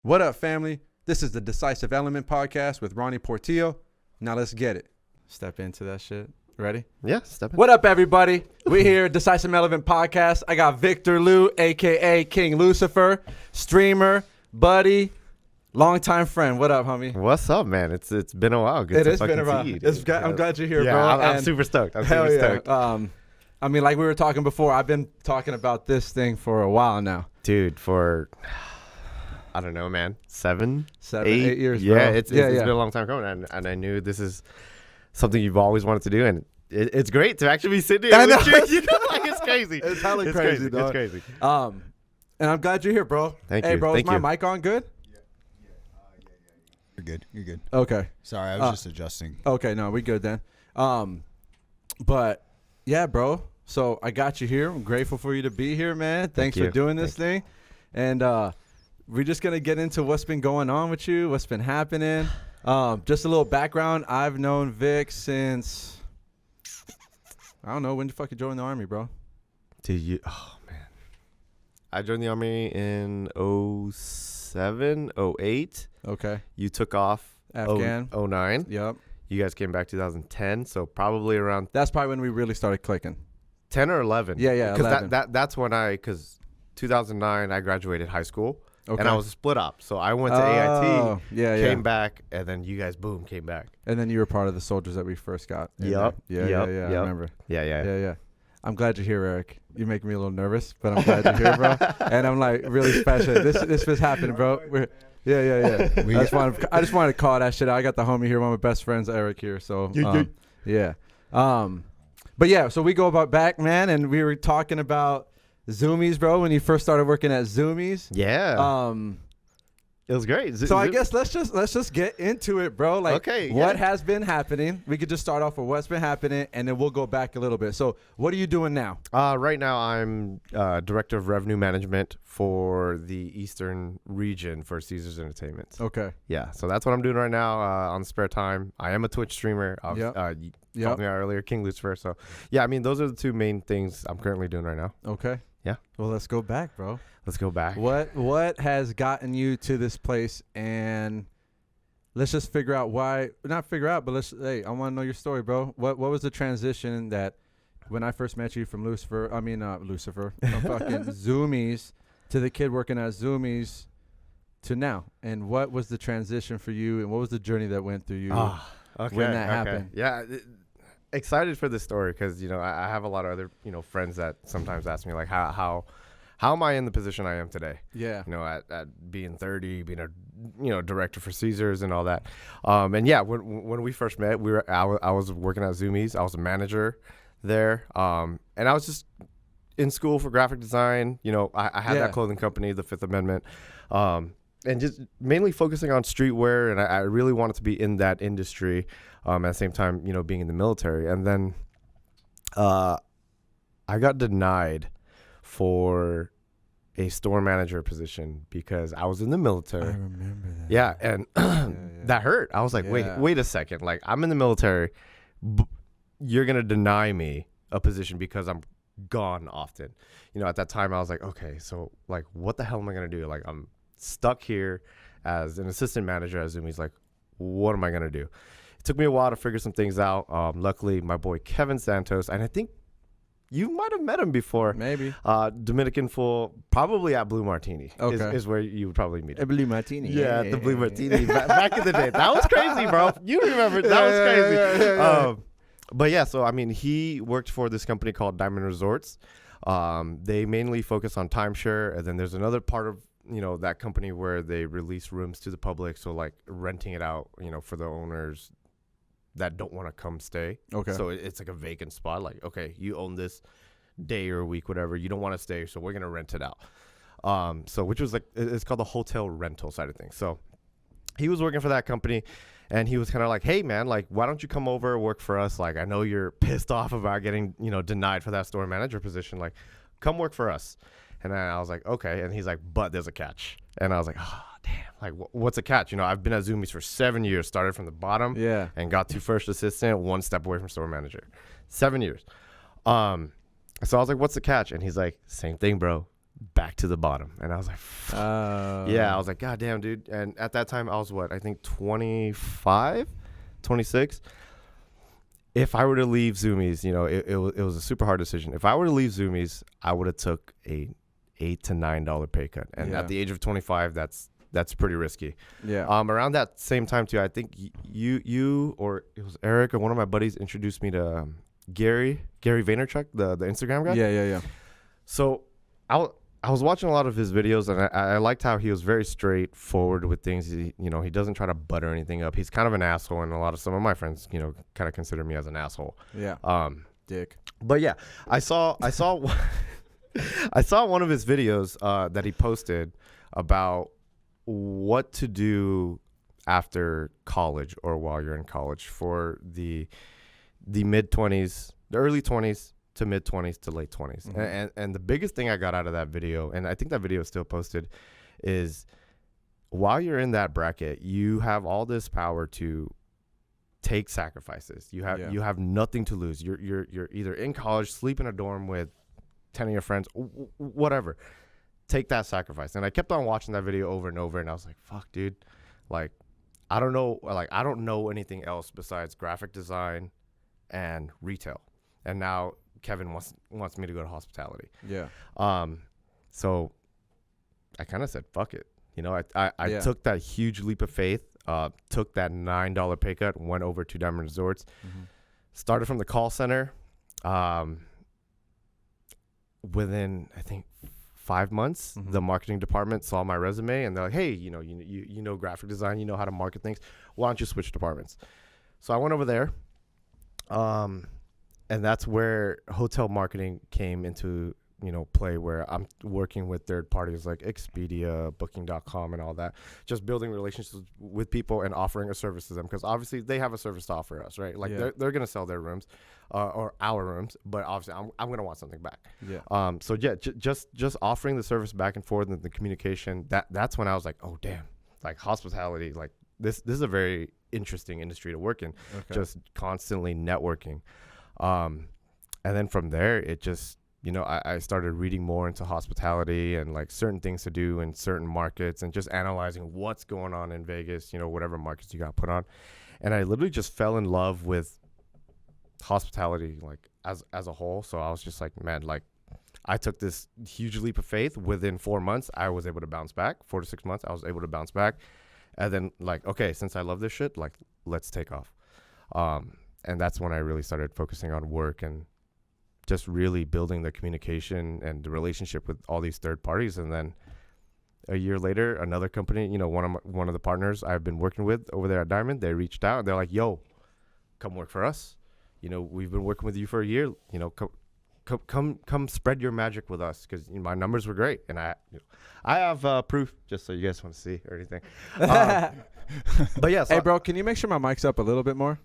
What up, family? This is the Decisive Element podcast with Ronnie Portillo. Now let's get it. Step into that shit. Ready? Yeah, step in. What up, everybody? We here, Decisive Element podcast. I got Victor Luu, a.k.a. King Luucifer, streamer, buddy, longtime friend. What up, homie? What's up, man? It's been a while. Good It to has been a while. see you, I'm glad you're here, yeah, bro. I'm super stoked. I'm super stoked. I mean, like we were talking before, I've been talking about this thing for a while now. Dude, for... I don't know, man. 7, 8 years, yeah, bro. It's been a long time coming, and I knew this is something you've always wanted to do, and it's great to actually be sitting here with you. You know, like, it's crazy. It's hella crazy, dog. It's crazy. And I'm glad you're here, bro. Thank hey, you. bro, Thank is my you. mic on good? Yeah. You're good. You're good. Okay. Sorry, I was just adjusting. Okay, no, we good then. But yeah, bro. So I got you here. I'm grateful for you to be here, man. Thanks for you. doing this thing. And we're just gonna get into what's been going on with you, what's been happening. Just a little background. I've known Vic since I don't know when you fucking joined the army, bro. Oh man, I joined the army in 07, 08. Okay. You took off Afghan. 09. Yep. You guys came back 2010, so probably around That's probably when we really started clicking. 10 or 11. Yeah, 11. Because that's when because 2009 I graduated high school. Okay. And I was split up. So I went to Oh, AIT, came back, and then you guys, boom, came back. And then you were part of the soldiers that we first got. in Yep, there. yep, I yep. remember. Yeah. Yeah. I'm glad you're here, Eric. You make me a little nervous, but I'm glad you're here, bro. And I'm like really special. This was happening, bro. Yeah. I just wanted to call that shit out. I got the homie here, one of my best friends, Eric, here. So yeah. But yeah, so we go about back, man, and we were talking about Zumiez, bro, when you first started working at Zumiez. Yeah. It was great. So I guess let's just get into it, bro. Like, okay, what has been happening? We could just start off with what's been happening, and then we'll go back a little bit. So, what are you doing now? Right now, I'm Director of Revenue Management for the Eastern region for Caesars Entertainment. Okay. Yeah, so that's what I'm doing right now on spare time. I am a Twitch streamer. You called me out earlier, King Luucifer. So, yeah, I mean, those are the two main things I'm currently doing right now. Okay. Yeah. Well, let's go back, bro. Let's go back. What has gotten you to this place, and let's just figure out why. Not figure out, but I want to know your story, bro. What was the transition that when I first met you from Luucifer, from fucking Zumiez to the kid working at Zumiez to now, and what was the transition for you, and what was the journey that went through you when that happened? Yeah. Excited for this story because I have a lot of other friends that sometimes ask me like how am I in the position I am today? Yeah. At being 30, being a director for Caesars and all that. And yeah, when we first met, I was working at Zumiez. I was a manager there. And I was just in school for graphic design. I had that clothing company, the Fifth Amendment. And just mainly focusing on streetwear, and I really wanted to be in that industry at the same time, being in the military. And then I got denied for a store manager position because I was in the military. I remember that. Yeah, and that hurt. I was like, wait a second. Like, I'm in the military. You're going to deny me a position because I'm gone often. At that time, I was like, okay, so, like, what the hell am I going to do? Like, I'm stuck here as an assistant manager at Zumiez. Like, what am I going to do? It took me a while to figure some things out. Luckily, my boy Kevin Santos, and I think you might have met him before. Maybe. Dominican fool, probably at Blue Martini is where you would probably meet him. Blue Martini. Yeah, the Blue Martini. Back in the day. That was crazy, bro. You remember. That was crazy. Yeah. But yeah, so, I mean, he worked for this company called Diamond Resorts. They mainly focus on timeshare, and then there's another part of that company where they release rooms to the public, so like renting it out for the owners that don't want to come stay. Okay. So it's like a vacant spot, like, okay, you own this day or a week, whatever, you don't want to stay, so we're gonna rent it out. So which was like, it's called the hotel rental side of things. So he was working for that company, and he was kind of like, hey man, like, why don't you come over, work for us? Like, I know you're pissed off about getting denied for that store manager position, like, come work for us. And then I was like, okay. And he's like, but there's a catch. And I was like, oh, damn. Like, what's a catch? I've been at Zumiez for 7 years, started from the bottom and got to first assistant, one step away from store manager. 7 years. So I was like, what's the catch? And he's like, same thing, bro. back to the bottom. And I was like, fuck. Yeah, I was like, God damn, dude. And at that time, I was I think 25, 26. If I were to leave Zumiez, it was a super hard decision. If I were to leave Zumiez, I would have took a $8 to $9 pay cut. And at the age of 25, that's pretty risky. Yeah. Around that same time too, I think you or it was Eric or one of my buddies introduced me to Gary Vaynerchuk, the Instagram guy. Yeah. So I was watching a lot of his videos, and I liked how he was very straightforward with things. He doesn't try to butter anything up. He's kind of an asshole, and some of my friends, kind of consider me as an asshole. Yeah. Dick. But yeah, I saw I saw one of his videos that he posted about what to do after college or while you're in college for the mid-20s, the early 20s to mid-20s to late 20s. Mm-hmm. And the biggest thing I got out of that video, and I think that video is still posted, is while you're in that bracket, you have all this power to take sacrifices. You have nothing to lose. You're either in college, sleep in a dorm with 10 of your friends, whatever. Take that sacrifice. And I kept on watching that video over and over, and I was like, fuck, dude. Like, I don't know anything else besides graphic design and retail. And now Kevin wants me to go to hospitality. Yeah. So I kind of said, fuck it. I took that huge leap of faith, took that $9 pay cut, went over to Diamond Resorts, started from the call center. Within, I think, 5 months, the marketing department saw my resume, and they're like, hey, you know graphic design, you know how to market things. Why don't you switch departments? So I went over there. And that's where hotel marketing came into, play, where I'm working with third parties like Expedia, Booking.com, and all that, just building relationships with people and offering a service to them, because obviously they have a service to offer us, right? Like they're gonna sell their rooms, or our rooms, but obviously I'm gonna want something back. Yeah. So yeah, just offering the service back and forth and the communication. That's when I was like, oh damn, like hospitality, like this is a very interesting industry to work in. Okay. Just constantly networking. And then from there, it just, I started reading more into hospitality and like certain things to do in certain markets, and just analyzing what's going on in Vegas, whatever markets you got put on. And I literally just fell in love with hospitality, like as a whole. So I was just like, man, like I took this huge leap of faith. Within 4 months, I was able to bounce back. 4 to 6 months, I was able to bounce back. And then like, okay, since I love this shit, like let's take off. And that's when I really started focusing on work and just really building the communication and the relationship with all these third parties. And then a year later, another company, one of the partners I've been working with over there at Diamond, they reached out and they're like, yo, come work for us. We've been working with you for a year, come spread your magic with us, because my numbers were great. And I have proof, just so you guys want to see or anything. But yeah. So hey, bro, can you make sure my mic's up a little bit more?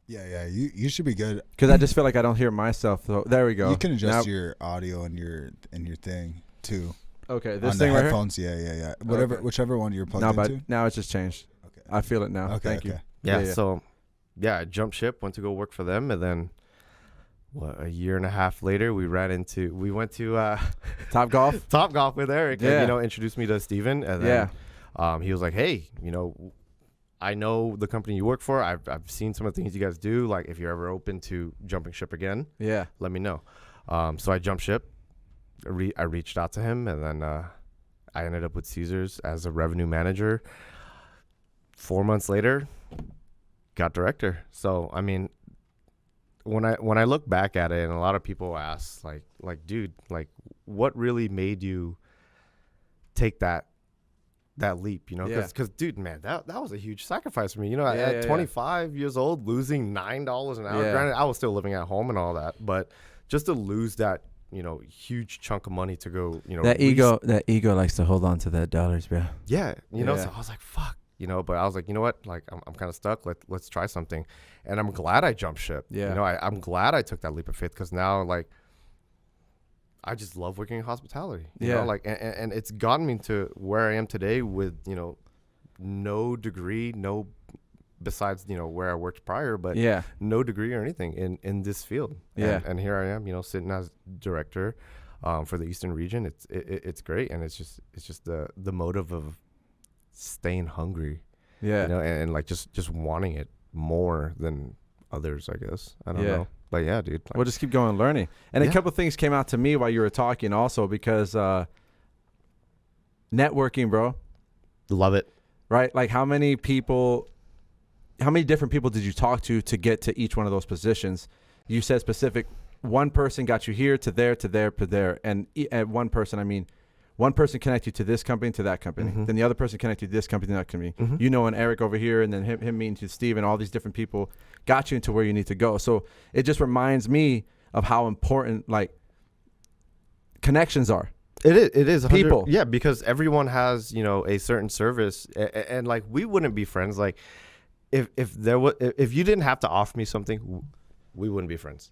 Yeah. You should be good. Because I just feel like I don't hear myself. So there we go. You can adjust your audio and your thing too. Okay, this on thing the right headphones. Yeah. Whichever one you're plugged into. But now it's just changed. Okay. I feel it now. Okay. Thank you. Yeah. So, I jumped ship, went to go work for them, and then a year and a half later, we went to Top Golf. Top Golf with Eric. Yeah. And, introduced me to Steven, and then he was like, hey, I know the company you work for. I've seen some of the things you guys do. Like, if you're ever open to jumping ship again, let me know. So I jumped ship. I reached out to him, and then I ended up with Caesars as a revenue manager. 4 months later, got director. So I mean, when I look back at it, and a lot of people ask, like, dude, like, what really made you take that leap, because dude, man, that was a huge sacrifice for me, at 25 years old, losing $9 an hour. Granted, I was still living at home and all that, but just to lose that huge chunk of money to go, that ego likes to hold on to that dollars, bro. So I was like, fuck, but I was like, you know what, like I'm kind of stuck. Let's try something. And I'm glad I jumped ship. I'm glad I took that leap of faith, because now, like, I just love working in hospitality. You know, like, and it's gotten me to where I am today with, no degree, besides, where I worked prior, but no degree or anything in this field. And here I am, sitting as director. for the Eastern region, it's great, and it's just the motive of staying hungry, Yeah. you know, and like just wanting it more than others, I guess. I don't know, but yeah, dude. Like, We'll just keep going learning. And a Yeah. couple things came out to me while you were talking also because networking, bro, love it. right? Like how many different people did you talk to get to each one of those positions? You said specific, one person got you here to there, to there, to there. And one person, I mean, one person connect you to this company, to that company. Mhm. Then the other person connect you to this company, to that company. Mhm. You know, and Eric over here, and then him meeting to Steve, and all these different people got you into where you need to go. So it just reminds me of how important like connections are. It is 100 People. Yeah, because everyone has, you know, a certain service, and like we wouldn't be friends. Like if you didn't have to offer me something, we wouldn't be friends.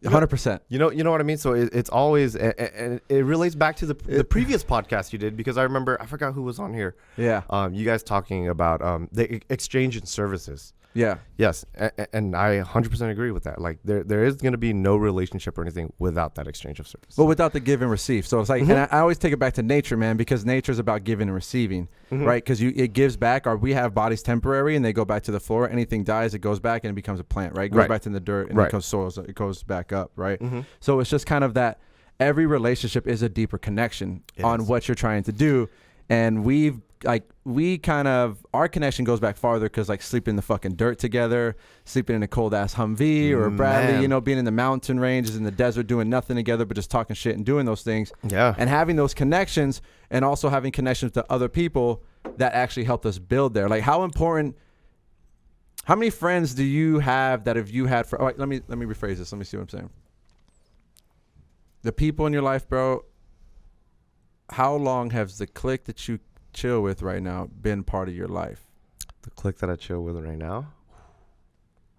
100%. You know what I mean? So it's always, and it relates back to the previous podcast you did, because I remember, I forgot who was on here. Yeah. You guys talking about the exchange in services. Yeah. Yes, and I 100% agree with that. Like there is going to be no relationship or anything without that exchange of service. But without the give and receive. So it's like, Mhm. and I always take it back to nature, man, because nature is about giving and receiving, Mhm. right? Because it gives back. Or we have bodies temporary and they go back to the floor. Anything dies, it goes back and it becomes a plant, right? It goes Right. back to the dirt and Right. it goes soils. It goes back up, right? Mhm. So it's just kind of that every relationship is a deeper connection It on is. what you're trying to do. And our connection goes back farther because like sleeping in the fucking dirt together, sleeping in a cold ass Humvee or a Bradley, Man. you know, being in the mountain ranges, in the desert, doing nothing together, but just talking shit and doing those things. Yeah. And having those connections and also having connections to other people that actually helped us build there. Like how many friends do you have that have you had for, all right, let me rephrase this. Let me see what I'm saying. The people in your life, bro, how long has the clique that you chill with right now been part of your life? The clique that I chill with right now,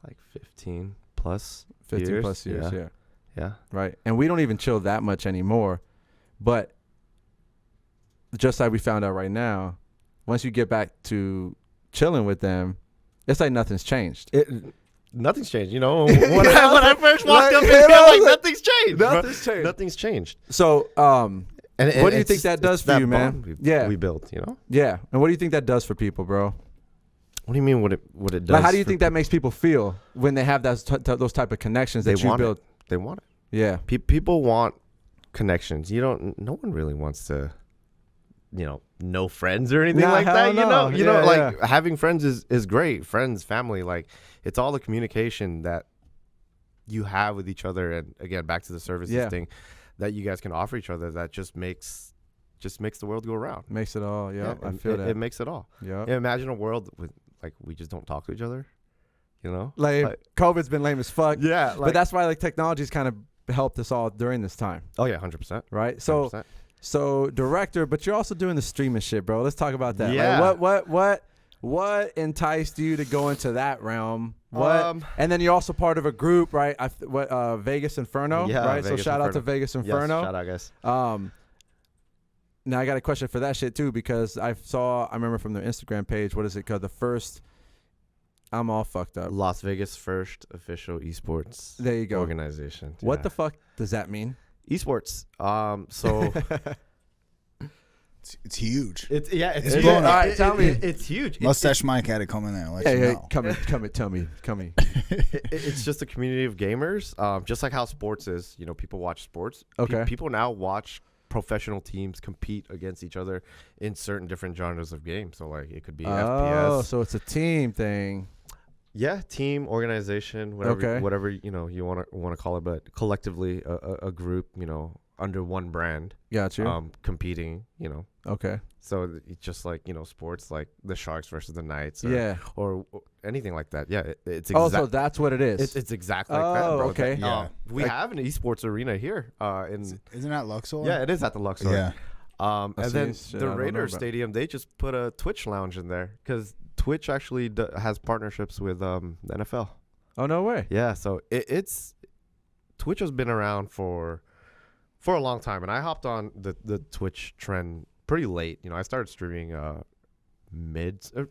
like 15 plus 15 years. plus years, yeah. Yeah. Right. And we don't even chill that much anymore. But just like we found out right now, once you get back to chilling with them, it's like nothing's changed. Nothing's changed. You know, when I first walked up in here, like nothing's changed. bro. Nothing's changed. Nothing's changed. So, And what do you think that does for you, man? Yeah, we built. You know. yeah. And what do you think that does for people, bro? What do you mean? What it does? Like, how do you for think that makes people feel when they have those type of connections that They you want build? They want it. Yeah. People want connections. No one really wants to, no friends or anything Nah, like hell that. no. You know, Yeah, like having friends is great. Friends, family, like it's all the communication that you have with each other. And again, back to the services thing that you guys can offer each other. That just makes the world go around. Makes it all. Yeah. I feel that. It makes it all. Yeah. Yeah, imagine a world with like we just don't talk to each other. You know, Like COVID's been lame as fuck. yeah, But that's why like technology's kind of helped us all during this time, oh yeah, 100%. right? 100%. So director, but you're also doing the streaming shit, bro. Let's talk about that. Yeah. Like, what enticed you to go into that realm? What? And then you're also part of a group, right? Vegas Inferno, Yeah, right? So Vegas shout out to Inferno. Vegas Inferno. Yes, shout out, guys. Now I got a question for that shit too, because I remember from their Instagram page, what is it called? The first, I'm all fucked up. Las Vegas first official esports There you go. organization. What the fuck does that mean? esports? So It's huge. it's It's huge. blown up. All right, tell me. It's huge. Mustache Mike had to come in there. And let you Hey, know. come in, tell me. It's just a community of gamers. Just like how sports is. People watch sports. Okay. People now watch professional teams compete against each other in certain different genres of games. So like it could be Oh, FPS. so it's a team thing. Yeah, team, organization, whatever you want to call it, but collectively a group, under one brand, Got you. competing, Okay. So it's just like sports, like the Sharks versus the Knights, or anything like that. Yeah, it's Oh, so that's what it is. it's exactly like that, Oh, bro. okay. Yeah. We have an esports arena here. Isn't that Luxor? Yeah, it is at the Luxor. Yeah. And see. then Shit, I the don't know Raiders about- Stadium, they just put a Twitch lounge in there because Twitch actually has partnerships with the NFL. Oh, no way. Yeah, so it's Twitch has been around for a long time, and I hopped on the Twitch trend pretty late. I started streaming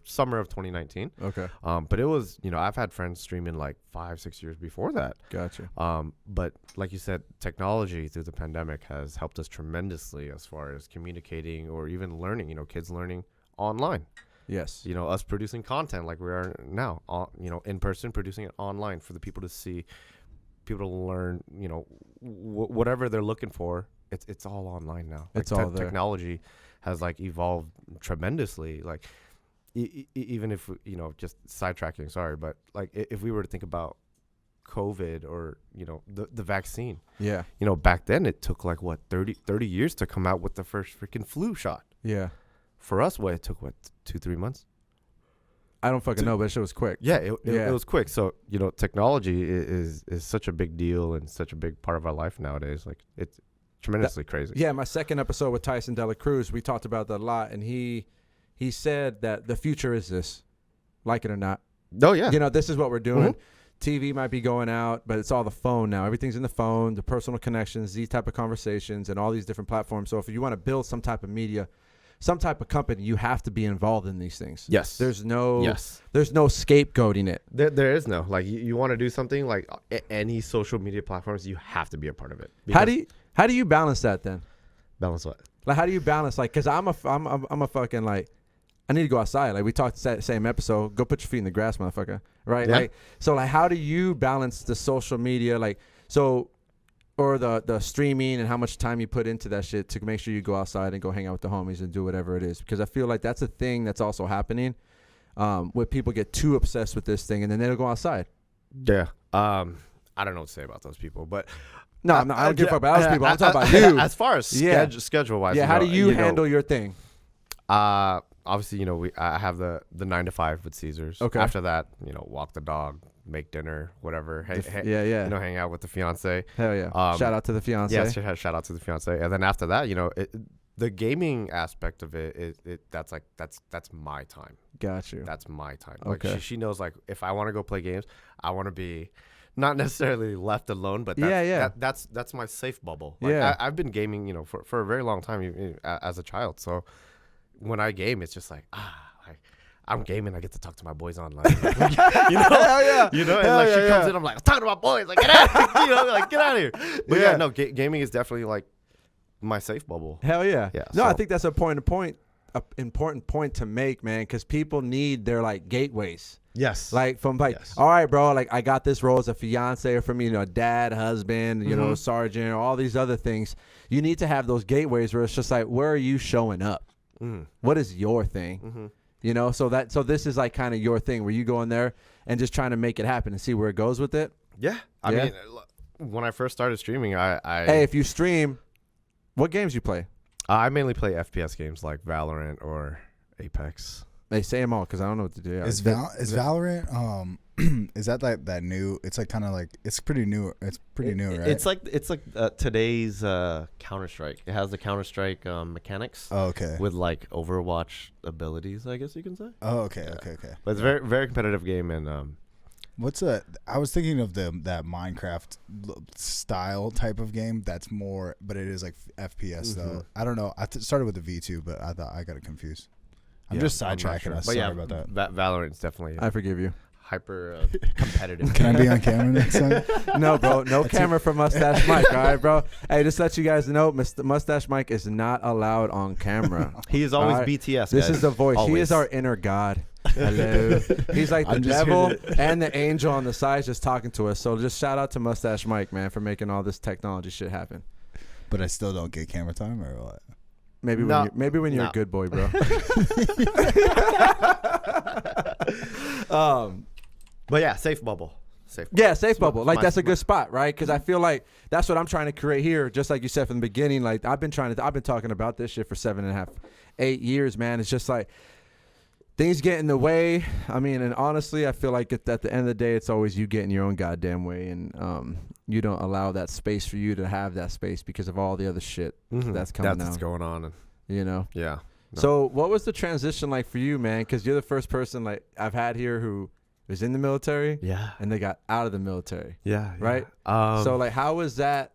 summer of 2019. Okay. But it was, I've had friends streaming like 5-6 years before that. Gotcha. But like you said, technology through the pandemic has helped us tremendously as far as communicating or even learning, kids learning online. Yes. Us producing content like we are now, in person, producing it online for the people to see, people to learn, whatever they're looking for. It's all online now. It's all there. Technology has like evolved tremendously. Like even if, just sidetracking, sorry, but like if we were to think about COVID or, the vaccine, Yeah. Back then it took like 30 years to come out with the first freaking flu shot. Yeah. For us, it took 2-3 months. I don't fucking know, but shit was quick. Yeah, it was quick. So, technology is such a big deal and such a big part of our life nowadays. Like it's tremendously crazy. Yeah, my second episode with Tyson delacruz, we talked about that a lot, and he said that the future is this, like it or not. Oh yeah. This is what we're doing. Mm-hmm. TV might be going out, but it's all the phone now. Everything's in the phone, the personal connections, these type of conversations, and all these different platforms. So if you want to build some type of media, some type of company, you have to be involved in these things. Yes. There's no scapegoating it. There is no, like you want to do something like any social media platforms, you have to be a part of it. How do you balance that then? Balance what? Like, how do you balance, like, because I'm a fucking, like, I need to go outside. Like, we talked same episode. Go put your feet in the grass, motherfucker. Right? Yeah. Like, so, like, how do you balance the social media, like, so, or the streaming and how much time you put into that shit to make sure you go outside and go hang out with the homies and do whatever it is? Because I feel like that's a thing that's also happening, where people get too obsessed with this thing and then they don't go outside. Yeah. I don't know what to say about those people, but no, I don't give a fuck about those people. I'm talking about you. As far as schedule wise. Yeah. How do you handle your thing? Obviously, I have the 9 to 5 with Caesars. Okay. After that, walk the dog, make dinner, whatever. Hang out with the fiance. Hell yeah. Shout out to the fiance. Yeah, shout out to the fiance. And then after that, the gaming aspect of that's my time. Got you. That's my time. Like Okay. she knows, like, if I want to go play games, I want to be not necessarily left alone, but that's my safe bubble. Like, Yeah. I've been gaming, for a very long time as a child. So when I game, it's just like, I'm gaming. I get to talk to my boys online. Hell yeah. And like she comes in, I'm like, I'm talking to my boys. Like, get out, like, get out of here. But yeah, no, gaming is definitely like my safe bubble. Hell yeah. Yeah. No, I think that's an important point to make, man, because people need their, like, gateways. Yes. Like, from, like, all right, bro, like, I got this role as a fiance or from, a dad, husband, sergeant, or all these other things. You need to have those gateways where it's just like, where are you showing up? Mm. What is your thing? Mm-hmm. So this is like kind of your thing where you go in there and just trying to make it happen and see where it goes with it. Yeah. I mean, when I first started streaming, hey, if you stream, what games you play? I mainly play FPS games like Valorant or Apex. They say them all because I don't know what to do. Is Valorant? Is that like that new? It's like kind of like it's pretty new. It's pretty new, right? It's like today's Counter-Strike. It has the Counter-Strike mechanics. Oh, okay. With like Overwatch abilities, I guess you can say. Oh, okay, Yeah. okay. But it's very, very competitive game, and I was thinking of that Minecraft style type of game. That's more, but it is like FPS though. I don't know. I started with the V2, but I thought I got it confused. I'm just sidetracking sure. us. But Sorry about that. Valorant's definitely I forgive you. hyper competitive. Can I be on camera next time? No, bro. No camera for Mustache Mike. All right, bro. Hey, just let you guys know, Mustache Mike is not allowed on camera. He is always Alright. BTS. This guys. is the voice. He Always. is our inner God. Hello. He's like the I'm just devil here and the angel on the side just talking to us. So just shout out to Mustache Mike, man, for making all this technology shit happen. But I still don't get camera time or what? Maybe when you're a good boy, bro. But yeah, safe bubble. Safe bubble. Yeah, safe bubble. Like, that's a good spot, right? Because I feel like that's what I'm trying to create here. Just like you said from the beginning, like I've been talking about this shit for 7.5, 8 years, man. It's just like things get in the way. I mean, and honestly, I feel like at the end of the day, it's always you getting your own goddamn way, and you don't allow that space for you to have that space because of all the other shit that's coming out. That's what's going on. Yeah. No. So what was the transition like for you, man? Because you're the first person like I've had here who was in the military, and they got out of the military. Yeah. Right. So like, how was that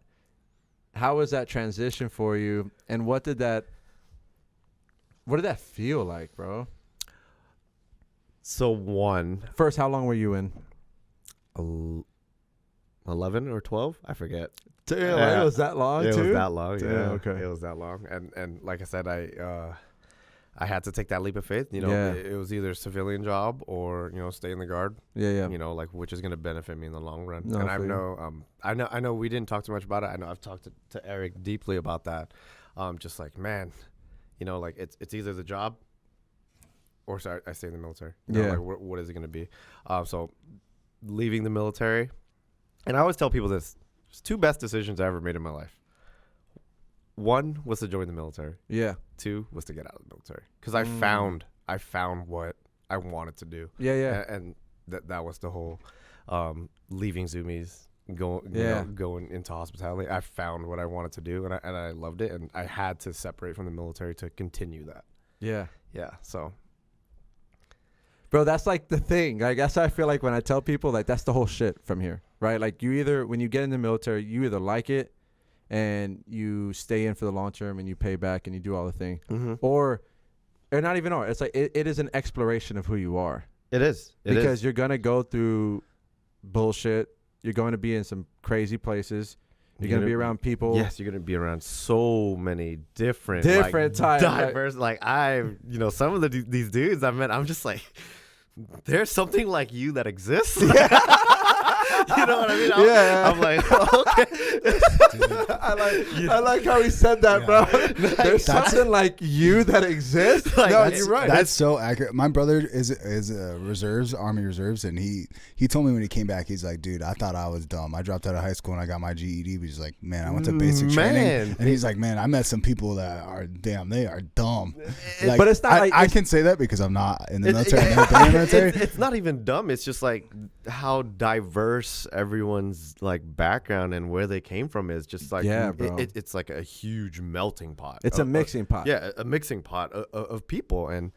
transition for you, and what did that feel like, bro? So one, First, how long were you in? 11 or 12, I forget. Damn, Yeah. it was that long It too. was that long. Damn, Yeah, okay. It was that long, and like I said, I had to take that leap of faith. You know, Yeah. it was either a civilian job or stay in the guard. Yeah, yeah. You know, like which is going to benefit me in the long run. No, And I feel you. I know we didn't talk too much about it. I know I've talked to Eric deeply about that. Just like, man, like it's either the job or sorry, I stay in the military. You know, Yeah. like what is it going to be? So leaving the military, and I always tell people this: there's two best decisions I ever made in my life. One was to join the military. Yeah. 2 was to get out of the military because I found what I wanted to do. Yeah, yeah. And that was the whole leaving Zumiez, Yeah. going into hospitality. I found what I wanted to do, and I loved it, and I had to separate from the military to continue that. Yeah. Yeah. So Bro, that's like the thing. I guess I feel like when I tell people, like, that's the whole shit from here, right? Like, when you get in the military, you either like it and you stay in for the long term and you pay back and you do all the thing, or not even or. It's like it is an exploration of who you are. it is Because you're going to go through bullshit. You're going to be in some crazy places. You're going to be around people. Yes, you're gonna be around so many different Types. diverse. Like some of these dudes I met, I'm just like, there's something like you that exists. You know what I mean? I'm like, okay. I like how he said that, bro. There's something like you that exists. Like, No, that's- you're right. That's so accurate. My brother is reserves, Army Reserves, and he told me when he came back, he's like, dude, I thought I was dumb. I dropped out of high school and I got my GED, but he's like, man, I went to basic training, and he's like, man, I met some people that are they are dumb. Like, but it's not I, like I can say that because I'm not in the military. I've never been in the military. It's not even dumb. It's just like how diverse everyone's like background and where they came from is just like Yeah, bro. It's like a huge melting pot. It's a mixing pot. Yeah, a mixing pot of people, and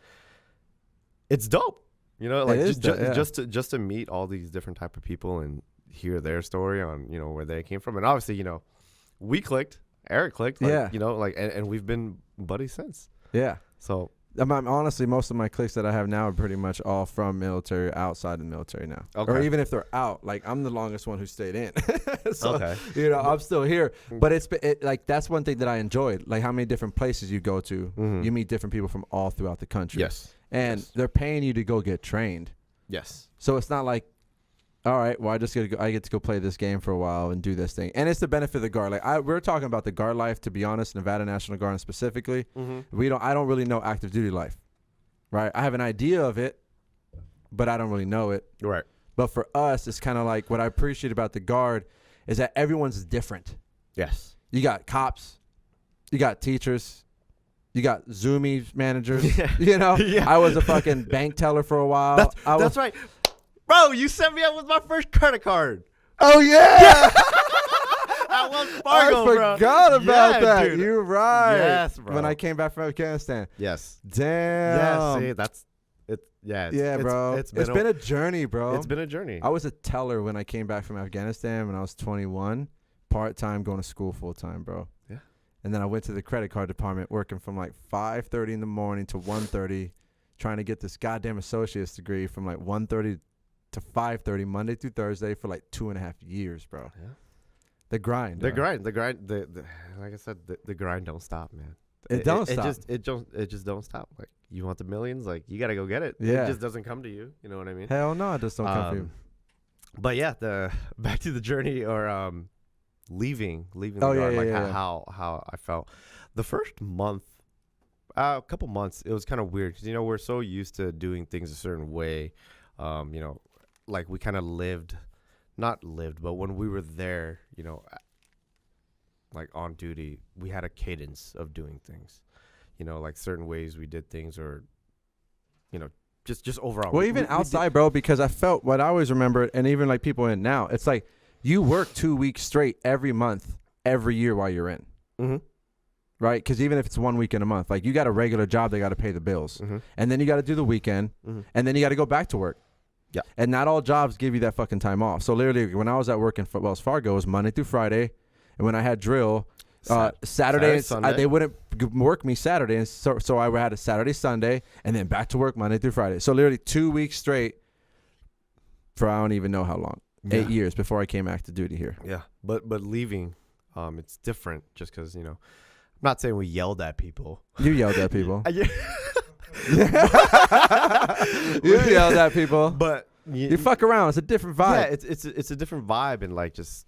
it's dope. Like It is dope, yeah. just to meet all these different type of people and hear their story on where they came from, and obviously we clicked, Eric clicked, like, Yeah. and we've been buddies since. Yeah. So Honestly, most of my cliques that I have now are pretty much all from military, outside the military now. Okay. Or even if they're out, like I'm the longest one who stayed in. So, okay, I'm still here. But like that's one thing that I enjoyed. Like how many different places you go to, you meet different people from all throughout the country. yes, And they're paying you to go get trained. yes, So it's not like, all right, well, I get to go play this game for a while and do this thing. And it's the benefit of the guard. Like we're talking about the guard life, to be honest, Nevada National Guard specifically. I don't really know active duty life, right? I have an idea of it, but I don't really know it. right, But for us, it's kind of like what I appreciate about the guard is that everyone's different. yes. You got cops, you got teachers, you got Zumiez managers. Yeah. I was a fucking bank teller for a while. That's right. Bro, you set me up with my first credit card. Oh yeah. At Wells Fargo, I bro. forgot about that. Dude. You're right. Yes, bro. When I came back from Afghanistan. Yes. Damn. Yeah, see, that's it. Yeah. Bro. It's been a journey, bro. It's been a journey. I was a teller when I came back from Afghanistan when I was 21, part-time, going to school full-time, bro. Yeah. And then I went to the credit card department working from like 5:30 in the morning to 1:30, trying to get this goddamn associate's degree from like 1:30 to 5:30 Monday through Thursday for like 2.5 years, bro. Yeah. The grind. The grind. Like I said, the grind don't stop, man. It don't stop. It just don't stop. Like you want the millions, like you gotta go get it. Yeah. It just doesn't come to you. You know what I mean? Hell no, it just don't come for you. But yeah, back to the journey or leaving the Oh, guard, yeah, like yeah. how I felt. The first month, a couple months, it was kind of weird because we're so used to doing things a certain way. Like we kind of not lived, but when we were there, like on duty, we had a cadence of doing things. Like certain ways we did things, or just overall. Well, even outside, bro, because I felt what I always remember, and even like people in now, it's like you work 2 weeks straight every month, every year while you're in. Mm-hmm. Right? Because even if it's 1 week in a month, like you got a regular job, they got to pay the bills. Mm-hmm. And then you got to do the weekend, and then you got to go back to work. Yeah. And not all jobs give you that fucking time off. So literally, when I was at work in Wells Fargo, it was Monday through Friday. And when I had drill, Saturday, and Sunday? they wouldn't work me Saturday, and so I had a Saturday, Sunday, and then back to work Monday through Friday. So literally 2 weeks straight for I don't even know how long, 8 years before I came active duty here. Yeah, but leaving, it's different just because I'm not saying we yelled at people. You yelled at people. Yeah. You yelled at people, But you fuck around. It's a different vibe. Yeah, it's a different vibe, and like just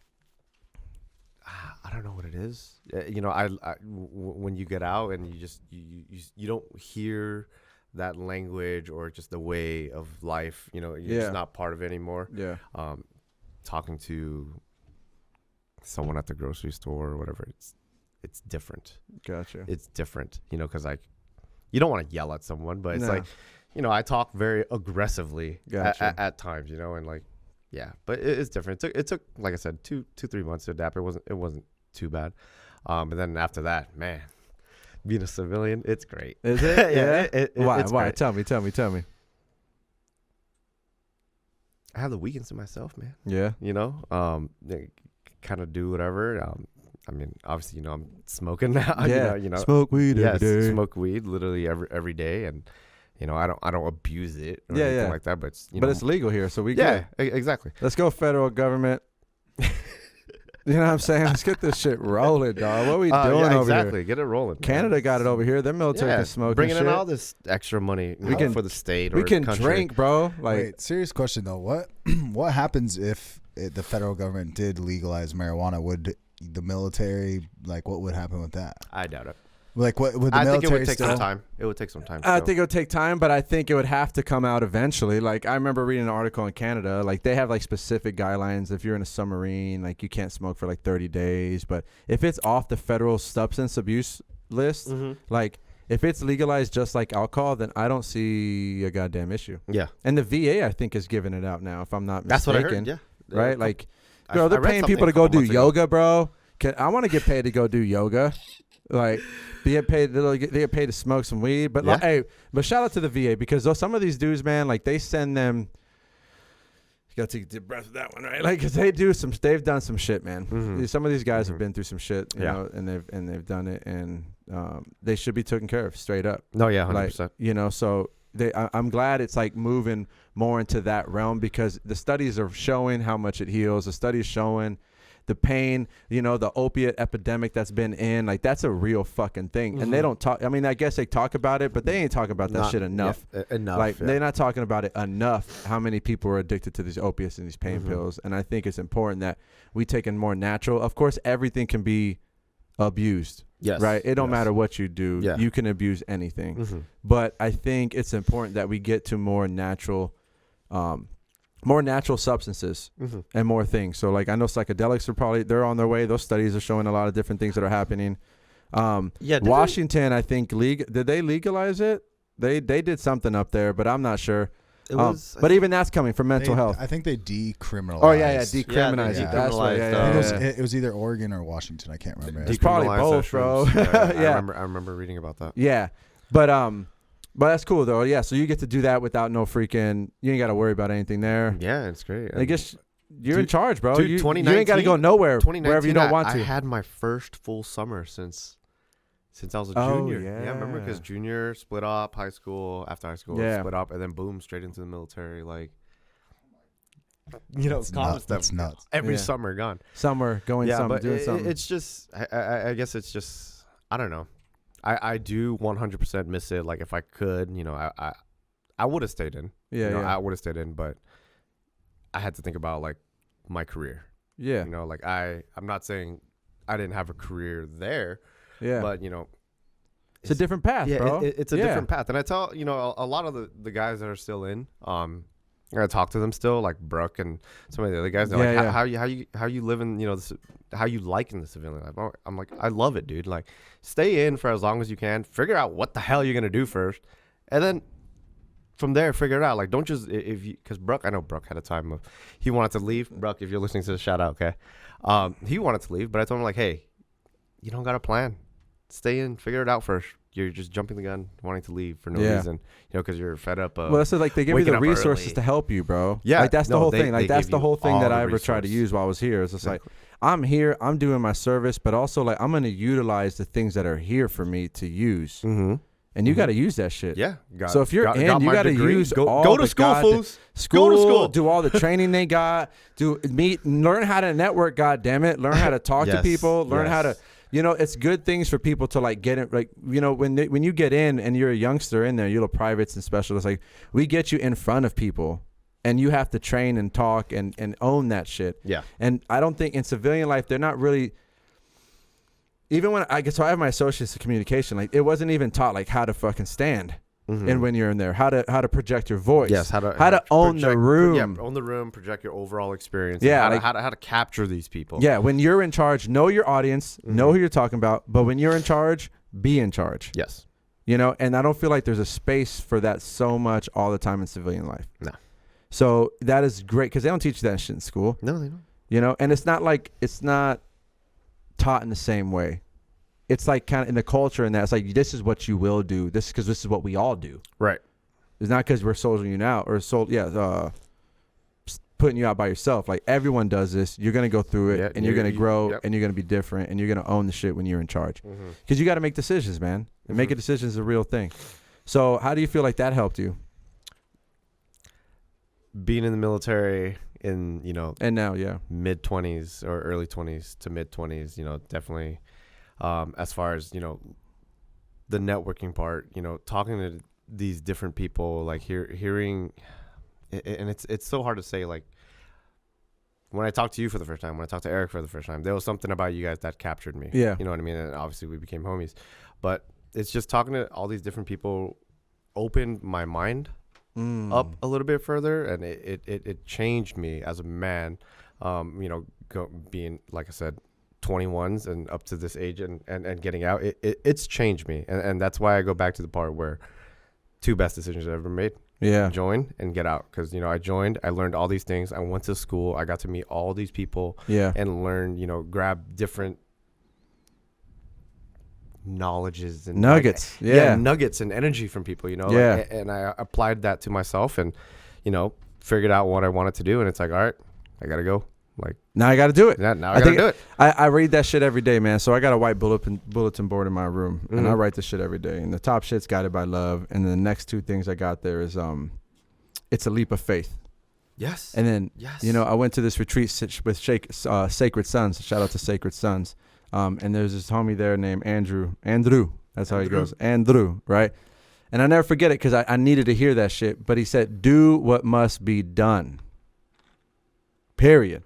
I don't know what it is. When you get out and you don't hear that language or just the way of life. You're just not part of it anymore. Yeah. Talking to someone at the grocery store or whatever, it's different. Gotcha. It's different, because like you don't want to yell at someone, but it's like, I talk very aggressively at times, and like, yeah, but it's different. It took, like I said, 2-3 months to adapt. It wasn't too bad. And then after that, man, being a civilian, it's great. Is it? Yeah. Why? It's Why? great. Tell me. I have the weekends to myself, man. Yeah. Kind of do whatever. I mean, obviously, I'm smoking now. Yeah. Smoke weed every day. Smoke weed literally every day, and I don't abuse it or Yeah, anything yeah. like that. But It's legal here, so we yeah, good. Exactly. Let's go, federal government. You know what I'm saying? Let's get this shit rolling, dog. What are we doing over exactly. here? Get it rolling. Canada got it over here. Their military can smoke bringing and in shit. all this extra money for the state. We or can country. drink, bro. Like, Wait, serious question though. What happens if the federal government did legalize marijuana? Would the military, like, what would happen with that? I doubt it. Like, what would the I think military it would take still? some time. It would take some time. I think it would take time, but I think it would have to come out eventually. Like, I remember reading an article in Canada. Like, they have like specific guidelines. If you're in a submarine, like, you can't smoke for like 30 days. But if it's off the federal substance abuse list, like, if it's legalized just like alcohol, then I don't see a goddamn issue. Yeah. And the VA, I think, is giving it out now, if I'm not mistaken. That's what I heard. Yeah. Right? Like, I bro, they're read paying something people a to go couple do months ago. yoga, bro. I want to get paid to go do yoga. Like, they get paid to smoke some weed. But like, hey, but shout out to the VA, because some of these dudes, man, like, they send them. You gotta take a deep breath with that one, right? Like, cause they've done some shit, man. Some of these guys have been through some shit, you know, and they've done it, and they should be taken care of straight up. No, yeah, 100%. Like, so I'm glad it's like moving more into that realm, because the studies are showing how much it heals. The studies showing the pain, the opiate epidemic that's been in, like, that's a real fucking thing. And they don't talk. I mean, I guess they talk about it, but they ain't talking about that shit enough. Yeah, enough. Like, they're not talking about it enough, how many people are addicted to these opiates and these pain pills. And I think it's important that we take in more natural. Of course, everything can be abused. Yes. Right? It don't matter what you do. Yeah. You can abuse anything. But I think it's important that we get to more natural substances and more things. So, like, I know psychedelics they're on their way. Those studies are showing a lot of different things that are happening. Washington, I think, did they legalize it? They did something up there, but I'm not sure. It was, but even that's coming from mental health. I think they decriminalized. Oh yeah, decriminalized. Yeah, That's right. I think Yeah. it was either Oregon or Washington. I can't remember. It's probably both, bro. I remember reading about that. Yeah, but that's cool though. Yeah, so you get to do that without no freaking. You ain't got to worry about anything there. Yeah, it's great. I guess you're in charge, bro. Dude, you ain't got to go nowhere wherever you don't want to. I had my first full summer since I was a junior. Yeah, remember, because junior split up, high school, after high school split up, and then boom, straight into the military. Like, common stuff. That's nuts. Every summer gone. Somewhere going something, doing something. It's just, I guess it's just, I don't know. I do 100% miss it. Like, if I could, I would have stayed in. I would have stayed in, but I had to think about, like, my career. Yeah. Like, I'm not saying I didn't have a career there. Yeah. But, it's a different path, bro. It's a different path. And I tell, a lot of the guys that are still in, I talk to them still, like Brooke and some of the other guys. They're like, how you living, how you liking the civilian life? I'm like, I love it, dude. Like, stay in for as long as you can. Figure out what the hell you're going to do first. And then from there, figure it out. Like, don't just, because Brooke, I know Brooke had a time of, he wanted to leave. Brooke, if you're listening to the shout out, okay? He wanted to leave, but I told him, like, hey, you don't got a plan. Stay in, figure it out first. You're just jumping the gun, wanting to leave for no reason, because you're fed up. Well, that's like they give you the resources to help you, bro. Yeah, like that's the whole thing. Like that's the whole thing that I ever tried to resources. use while I was here. It's just like I'm here, I'm doing my service, but also like I'm gonna utilize the things that are here for me to use. Mm-hmm. And you got to use that shit. Yeah. So if you're you my got to degree. use go all to the school, fools. school, Go to school. do all the training they got, learn how to network. God damn it, learn how to talk to Yes, people, learn how to, yes. it's good things for people to like get in. Like when you get in and you're a youngster in there, you're little privates and specialists. Like we get you in front of people, and you have to train and talk and own that shit. Yeah. And I don't think in civilian life they're not really. Even when I have my associates in communication, like it wasn't even taught like how to fucking stand, and when you're in there, how to project your voice, Yes, how to own project, the room, own the room, project your overall experience. Yeah, and like- how to capture these people. Yeah, when you're in charge, know your audience, know who you're talking about. But when you're in charge, be in charge. Yes. And I don't feel like there's a space for that so much all the time in civilian life. No. So that is great because they don't teach that shit in school. No, they don't. And it's not taught in the same way. It's like kind of in the culture and that it's like this is what you will do. This is what we all do. Right. It's not because we're soldiering you out or putting you out by yourself. Like everyone does this. You're gonna go through it, and you're gonna grow, and you're gonna be different, and you're gonna own the shit when you're in charge. Because you got to make decisions, man. And making decisions is a real thing. So how do you feel like that helped you? Being in the military in And now, yeah, mid 20s or early 20s to mid 20s, definitely. As far as the networking part, talking to these different people, like hearing, and it's so hard to say. Like when I talked to you for the first time, when I talked to Eric for the first time, there was something about you guys that captured me. Yeah. You know what I mean? And obviously we became homies, but it's just talking to all these different people opened my mind up a little bit further, and it changed me as a man. Being, like I said, 21s and up to this age and getting out, it's changed me, and that's why I go back to the part where two best decisions I've ever made. Yeah. Join and get out, because I joined, I learned all these things, I went to school, I got to meet all these people, and learn, grab different knowledges and nuggets, nuggets and energy from people, and I applied that to myself, and figured out what I wanted to do, and it's like, all right, I gotta go. Like now I got to do it. Now I got to do it. I read that shit every day, man. So I got a white bulletin board in my room, and I write this shit every day. And the top shit's guided by love, and the next two things I got there is it's a leap of faith. Yes. And then I went to this retreat with Sacred Sons. Shout out to Sacred Sons. And there's this homie there named Andrew. That's how he goes. Andrew, right? And I never forget it because I needed to hear that shit. But he said, "Do what must be done." Period.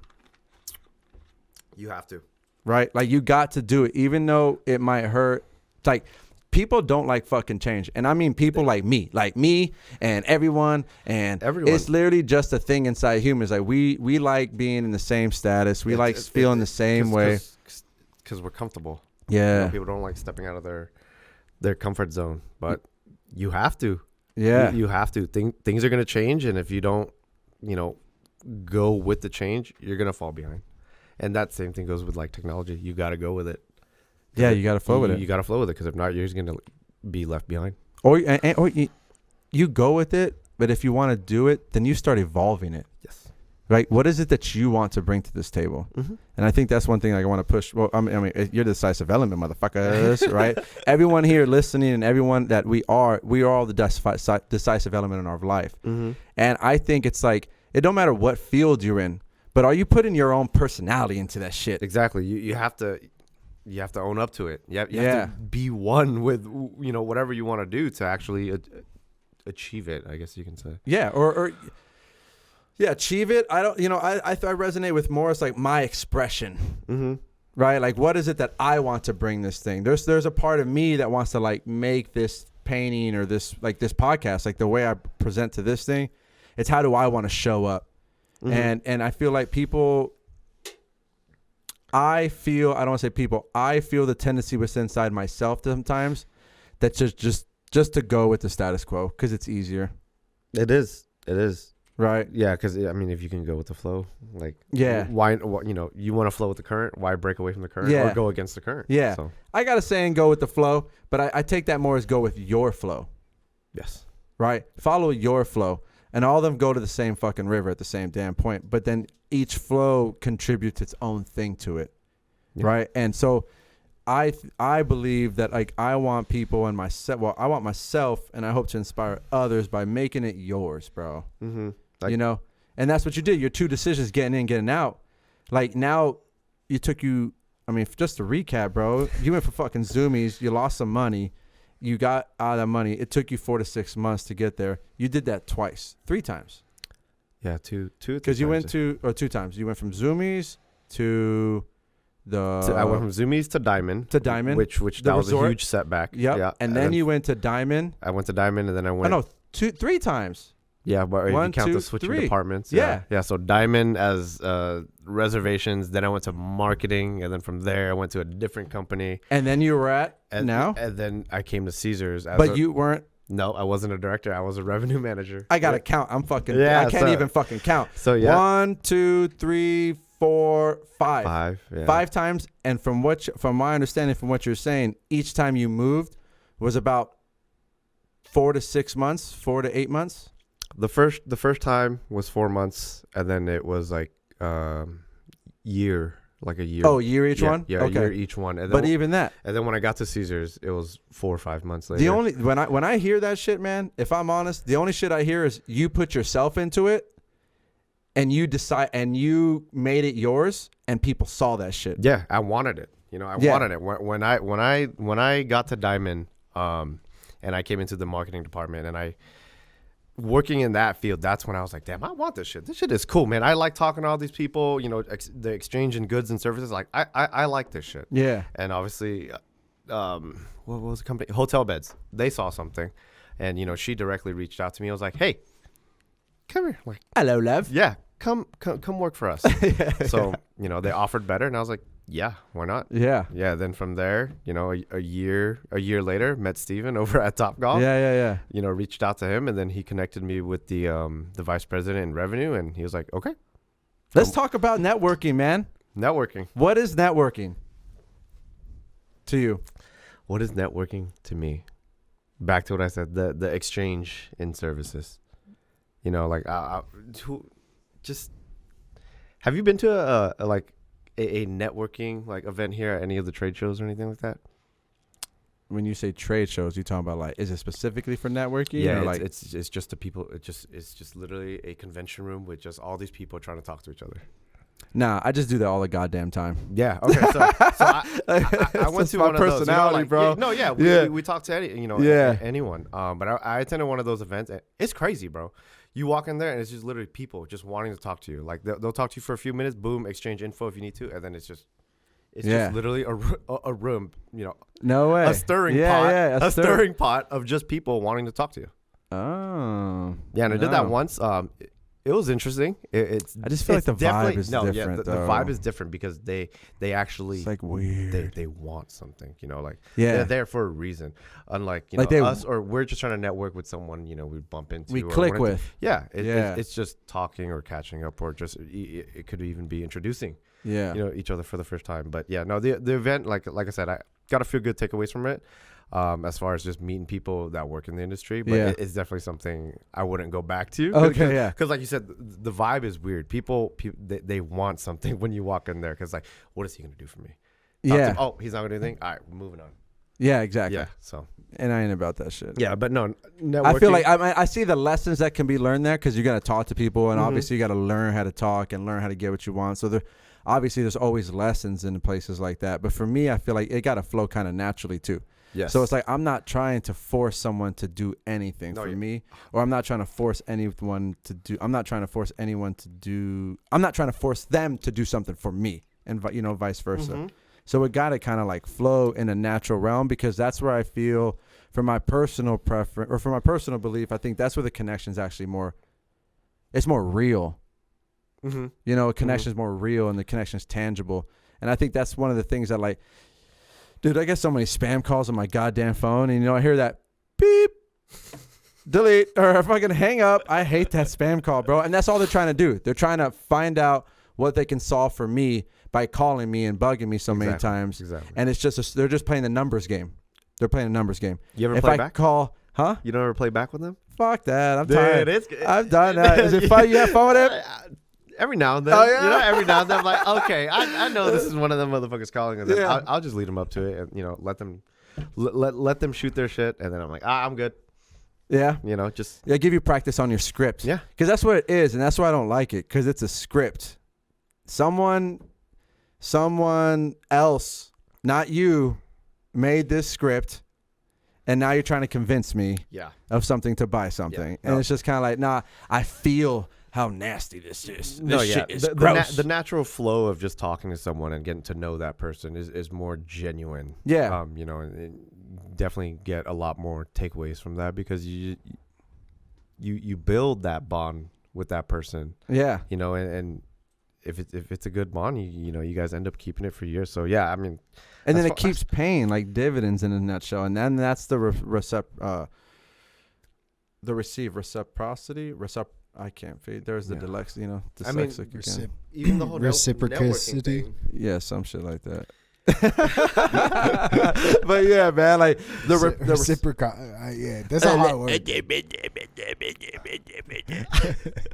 You have to. Right? Like you got to do it, even though it might hurt. Like people don't like fucking change. And I mean people like me and everyone. And it's literally just a thing inside humans. Like we like being in the same status. We like feeling the same way. Because we're comfortable. Yeah. People don't like stepping out of their comfort zone. But you have to. Yeah. You have to. Things are going to change. And if you don't, go with the change, you're going to fall behind. And that same thing goes with like technology. You got to go with it. Yeah, you got to flow with it. You got to flow with it, because if not, you're just going to be left behind. Or you go with it, but if you want to do it, then you start evolving it. Yes. Right? What is it that you want to bring to this table? And I think that's one thing I want to push. Well, I mean, you're the decisive element, motherfuckers, right? Everyone here listening and everyone that we are all the decisive element in our life. And I think it's like, it don't matter what field you're in, but are you putting your own personality into that shit? Exactly. You have to own up to it. You have to be one with whatever you want to do to actually achieve it, I guess you can say. Yeah, or achieve it. I don't, I resonate with more. It's like my expression, right? Like, what is it that I want to bring this thing? There's a part of me that wants to like make this painting or this podcast, like the way I present to this thing. It's how do I want to show up? And I feel like people, I feel the tendency within inside myself sometimes that's just to go with the status quo because it's easier. It is. Right. Yeah, because I mean, if you can go with the flow, like, why you want to flow with the current? Why break away from the current or go against the current? Yeah. So. I got a saying, go with the flow, but I take that more as go with your flow. Yes. Right. Follow your flow. and all of them go to the same fucking river at the same damn point. But then each flow contributes its own thing to it, right? And so I believe that like I want people and myself. Well, I want myself, and I hope to inspire others by making it yours, bro. Mm-hmm. You know, and that's what you did. Your 2 decisions, getting in, getting out. Like now, I mean, just to recap, bro, you went for fucking Zumiez. You lost some money. You got out of that money. It took you 4 to 6 months to get there. You did that 3 times. Yeah, two. Because you went 2 times. You went from Zumiez to I went from Zumiez to Diamond. Which that was a huge setback. Yep. Yeah. And then you went to Diamond. I went to Diamond, and then I went. Oh, no, 3 times. Yeah, but if you count the switching departments. Yeah. So Diamond as reservations. Then I went to marketing, and then from there I went to a different company. And then you were at now. And then I came to Caesars. You weren't. No, I wasn't a director. I was a revenue manager. I gotta count. I'm fucking. Yeah, I can't even fucking count. So yeah. 1, 2, 3, 4, 5. 5. Yeah. 5 times. And from my understanding, from what you're saying, each time you moved was about 4 to 6 months, 4 to 8 months. The first time was 4 months, and then it was like year. Like a year. Oh, year each one? Yeah, okay. A year each one. And then, but even that. And then when I got to Caesars, it was 4 or 5 months later. When I hear that shit, man, if I'm honest, the only shit I hear is you put yourself into it and you decide and you made it yours and people saw that shit. Yeah, I wanted it. You know, I wanted it. When I got to Diamond, and I came into the marketing department and I working in that field, that's when I was like, damn, I want this shit. This shit is cool, man. I like talking to all these people, you know, the exchange in goods and services. Like, I like this shit. Yeah. And obviously, what was the company? Hotel Beds. They saw something. And, you know, she directly reached out to me. I was like, hey, come here. Like, hello, love. Yeah, come work for us. So, you know, they offered better. And I was like, yeah, why not? Yeah. Yeah. Then from there, you know, a year later, met Steven over at Topgolf. Yeah. You know, reached out to him, and then he connected me with the vice president in revenue, and he was like, okay. Let's talk about networking, man. Networking. What is networking to you? What is networking to me? Back to what I said, the exchange in services. You know, like, just have you been to a networking like event here at any of the trade shows or anything like that? When you say trade shows, you talking about like, is it specifically for networking? Yeah, or like it's just the people. It's just literally a convention room with just all these people trying to talk to each other. Nah, I just do that all the goddamn time. Yeah. Okay. So I went to one of those. Personality, bro. We talk to anyone. But I attended one of those events. And it's crazy, bro. You walk in there and it's just literally people just wanting to talk to you. Like they'll talk to you for a few minutes, boom, exchange info if you need to, and then it's just literally a room, you know. No way. A stirring pot of just people wanting to talk to you. Oh. Yeah, and I did that once. It was interesting. I just feel like the vibe is different. Yeah, the vibe is different because they actually, it's like weird. They want something, you know, like they're there for a reason. Unlike us, or we're just trying to network with someone, you know, we bump into, we click with. It's just talking or catching up, or just it could even be introducing, you know, each other for the first time. But yeah, no, the event, like I said, I got a few good takeaways from it. As far as just meeting people that work in the industry, but it's definitely something I wouldn't go back to. Okay, because like you said, the vibe is weird. People they want something when you walk in there, because like, what is he gonna do for me? Oh, he's not gonna do anything. All right, we're moving on. Yeah, exactly. Yeah, so and I ain't about that shit. Yeah, but no, networking. I feel like I see the lessons that can be learned there, because you're gonna talk to people, and obviously you got to learn how to talk and learn how to get what you want. So obviously there's always lessons in places like that. But for me, I feel like it got to flow kind of naturally too. Yes. So it's like I'm not trying to force someone to do anything for me, or I'm not trying to force anyone to do. I'm not trying to force anyone to do. I'm not trying to force them to do something for me, and vice versa. Mm-hmm. So it got to kind of like flow in a natural realm, because that's where I feel, for my personal preference or for my personal belief, I think that's where the connection's actually more. It's more real. Mm-hmm. You know, a connection is more real, and the connection is tangible, and I think that's one of the things that like. Dude, I get so many spam calls on my goddamn phone, and I hear that beep, delete, or fucking hang up. I hate that spam call, bro. And that's all they're trying to do. They're trying to find out what they can solve for me by calling me and bugging me so many times. Exactly. And it's just they're just playing the numbers game. They're playing a numbers game. You ever play back? Call, huh? You don't ever play back with them? fuck that. I'm Dude, tired. it's I've done that. Is it fun? You have fun with it? Every now and then. Oh, yeah? You know, every now and then I'm like, okay, I know this is one of them motherfuckers calling, and then Yeah. I'll just lead them up to it, and let them shoot their shit, and then I'm like, I'm good. Yeah. Just Yeah, give you practice on your script. Yeah. Because that's what it is, and that's why I don't like it, because it's a script. Someone else, not you, made this script, and now you're trying to convince me of something to buy something. Yeah. And it's just kind of like, nah, I feel how nasty this is. This shit is gross. The natural flow of just talking to someone and getting to know that person is more genuine. Yeah. And definitely get a lot more takeaways from that, because you build that bond with that person. Yeah. And if it's a good bond, you guys end up keeping it for years. So yeah, I mean, And then it keeps paying like dividends in a nutshell. And then that's the reciprocity. I can't feed. There's the dyslexic again. even the whole Reciprocity. networking thing. Yeah, some shit like that. But yeah, man, like the reciprocal. Yeah, that's a hard word.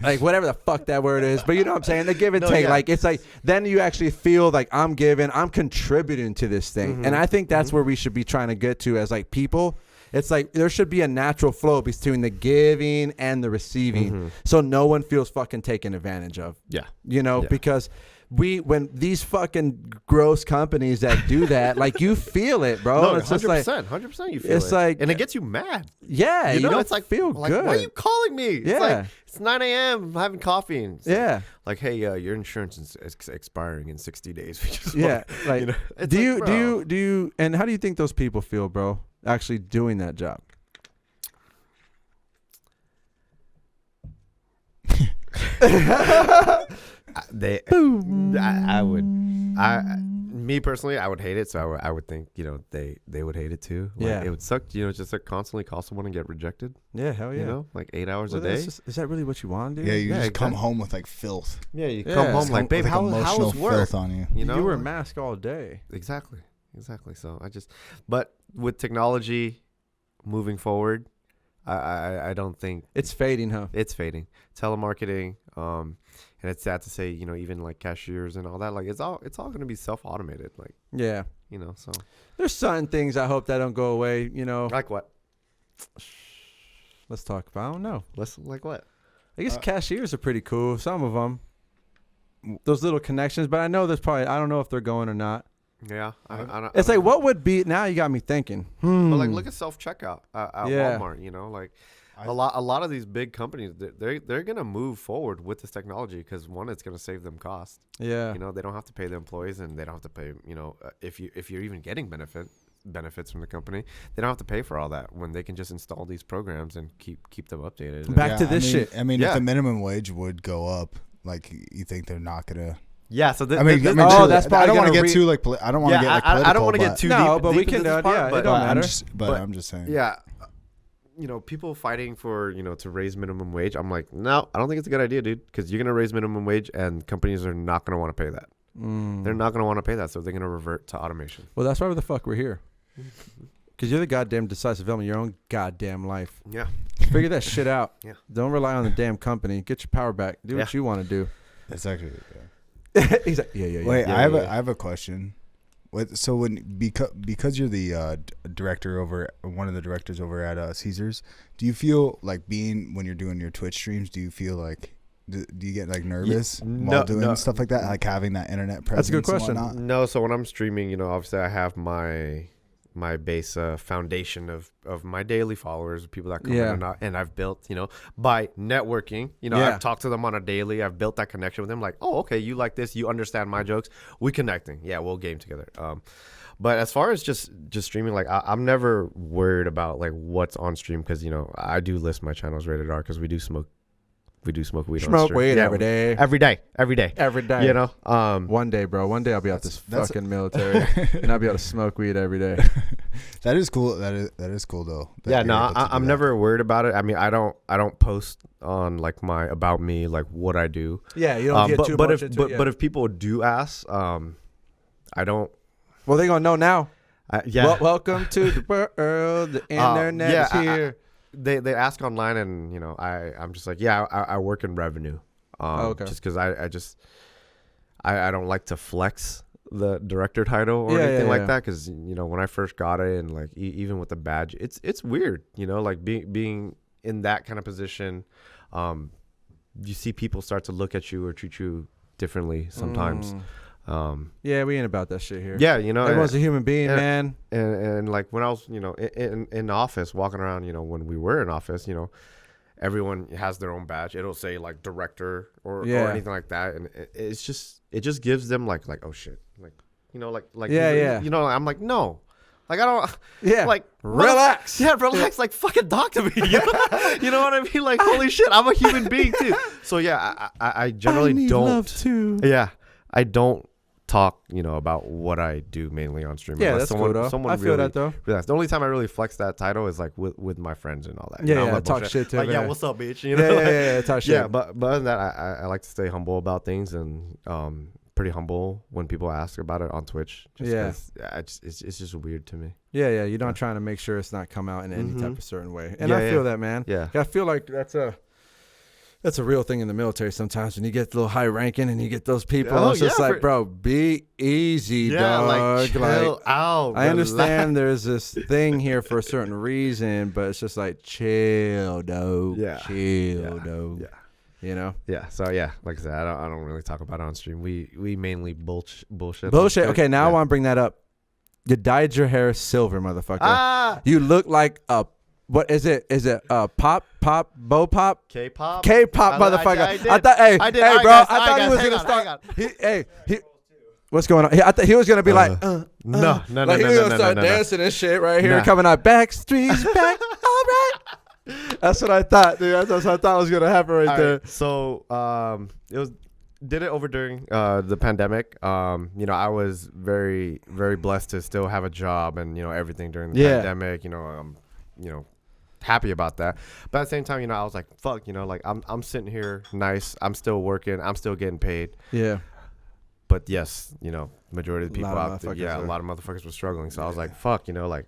like whatever the fuck that word is, but you know what I'm saying, the give and No, take. yeah. Like it's like then you actually feel like I'm giving, I'm contributing to this thing. And I think that's where we should be trying to get to as like people. It's like there should be a natural flow between the giving and the receiving, so no one feels fucking taken advantage of. Yeah. Because when these fucking gross companies that do that, like you feel it, bro. No, it's 100%, just like 100% you feel it's it. like, and it gets you mad. yeah, you don't it's like feel like, good. why are you calling me? It's Yeah. like it's 9 a.m. I'm having coffee. And it's Yeah. like, hey, your insurance is expiring in 60 days. We just Yeah, want- like it's do like, you bro. and how do you think those people feel, bro, actually doing that job? Me personally, I would hate it. So I would think, they would hate it too. Like, Yeah. it would suck, just to constantly call someone and get rejected. Yeah, hell yeah. Like 8 hours Well, a day. is that really what you want, dude? Yeah, you Yeah, just come exactly. home with like filth. Yeah, you Yeah. come home It's like, babe, With, how emotional was work? filth on you. You wear a mask all day. Exactly. So but with technology moving forward, I don't think It's fading, huh? it's fading. Telemarketing, and it's sad to say, even like cashiers and all that, like it's all going to be self-automated, like, Yeah. so There's certain things I hope that don't go away, like what? Let's talk about, I don't know. Like what? I guess cashiers are pretty cool, some of them. Those little connections, but I know there's probably, I don't know if they're going or not. Yeah, I don't, It's like, what would be, now you got me thinking. but like, look at self-checkout at Yeah. Walmart, like a lot of these big companies, they're going to move forward with this technology because, one, it's going to save them cost. Yeah. They don't have to pay the employees, and they don't have to pay, if you're even getting benefits from the company, they don't have to pay for all that when they can just install these programs and keep them updated. Back to this shit. I mean, Yeah. if the minimum wage would go up, like you think they're not gonna. Yeah, so That's oh, true. that's probably I don't want to gonna get too like. I don't want to get like political. I don't want to get too No, deep. but we deep can into do this it. part, Yeah, it but, don't I'm matter. but I'm just saying. yeah, people fighting for to raise minimum wage. I'm like, no, I don't think it's a good idea, dude, because you're gonna raise minimum wage and companies are not gonna want to pay that. They're not gonna want to pay that, so they're gonna revert to automation. Well, that's why the fuck we're here. Because you're the goddamn decisive element of your own goddamn life. Yeah, Figure that shit out. Yeah. Don't rely on the damn company. Get your power back. Do what you want to do. That's actually. He's like, yeah. Wait, yeah, I have a question. So because you're the director over, one of the directors over at Caesars, do you feel like when you're doing your Twitch streams, do you feel like do you get like nervous while doing stuff like that, like having that internet presence? That's a good question. And whatnot? no. So when I'm streaming, obviously I have my base foundation of my daily followers, people that come in and I've built, by networking, I've talked to them on a daily. I've built that connection with them. Like, oh, okay, you like this, you understand my jokes, we connecting. Yeah, we'll game together. But as far as just streaming, like I'm never worried about like what's on stream because I do list my channels rated R because we do smoke weed. Smoke weed Yeah, every day. every day. Every day. One day, bro. One day I'll be out this that's- fucking military and I'll be able to smoke weed every day. That is cool. That is cool though. that Yeah, you're no, able to do I'm that. never worried about it. I mean, I don't post on like my about me, like what I do. Yeah, you don't get too much into it. But if people do ask, I don't. Well, they're gonna know now. Yeah. Welcome to the world. The internet is here. they ask online, and you know, I'm just like, yeah, I work in revenue. Okay. Just because I don't like to flex the director title or anything like that, because you know, when I first got it, and like even with the badge, it's weird, you know, like being in that kind of position. You see people start to look at you or treat you differently sometimes. Yeah, we ain't about that shit here. Yeah, you know, everyone's a human being, man. And like when I was, you know, in office, walking around, you know, when we were in office, you know, everyone has their own badge. It'll say like director or anything like that, and it just gives them like oh shit, like, you know, like you know, I'm like, no, like I don't like relax. Relax, like fucking talk to me. You know what I mean? Like, holy shit, I'm a human being too. So yeah, I generally don't love too. Yeah, I don't talk, you know, about what I do mainly on stream. Yeah, that's cool though. I feel that though. The only time I really flex that title is like with my friends and all that. Yeah, you know, talk shit to like, them. yeah, what's up, bitch? You know, yeah, talk shit. Yeah, but other than that, I like to stay humble about things, and pretty humble when people ask about it on Twitch. It's just weird to me. Yeah, you're not trying to make sure it's not come out in any type of certain way. And I feel that, man. Yeah, I feel like that's a real thing in the military sometimes when you get a little high ranking and you get those people. It's just like, bro, be easy, dog. Like, chill out. I understand there's this thing here for a certain reason, but it's just like, chill, dog. Yeah. Chill, dog. Yeah. You know? Yeah. So yeah, like I said, I don't really talk about it on stream. We mainly bullshit. Bullshit. Okay, now I want to bring that up. You dyed your hair silver, motherfucker. You look like a what is it? Is it pop, bow pop? K-pop, motherfucker. I thought, bro, I thought he was gonna start. He, what's going on? I thought he was gonna be like, no, like he was gonna start dancing and shit right here, coming out Backstreet's back. All right. That's what I thought, dude. That's what I thought was gonna happen right there. So, did it over during the pandemic. You know, I was very, very blessed to still have a job and, you know, everything during the pandemic. You know, happy about that. But at the same time, you know, I was like, fuck, you know, like I'm sitting here nice. I'm still working. I'm still getting paid. Yeah. But yes, you know, majority of the people out there, a lot of motherfuckers were struggling. So I was like, fuck, you know, like,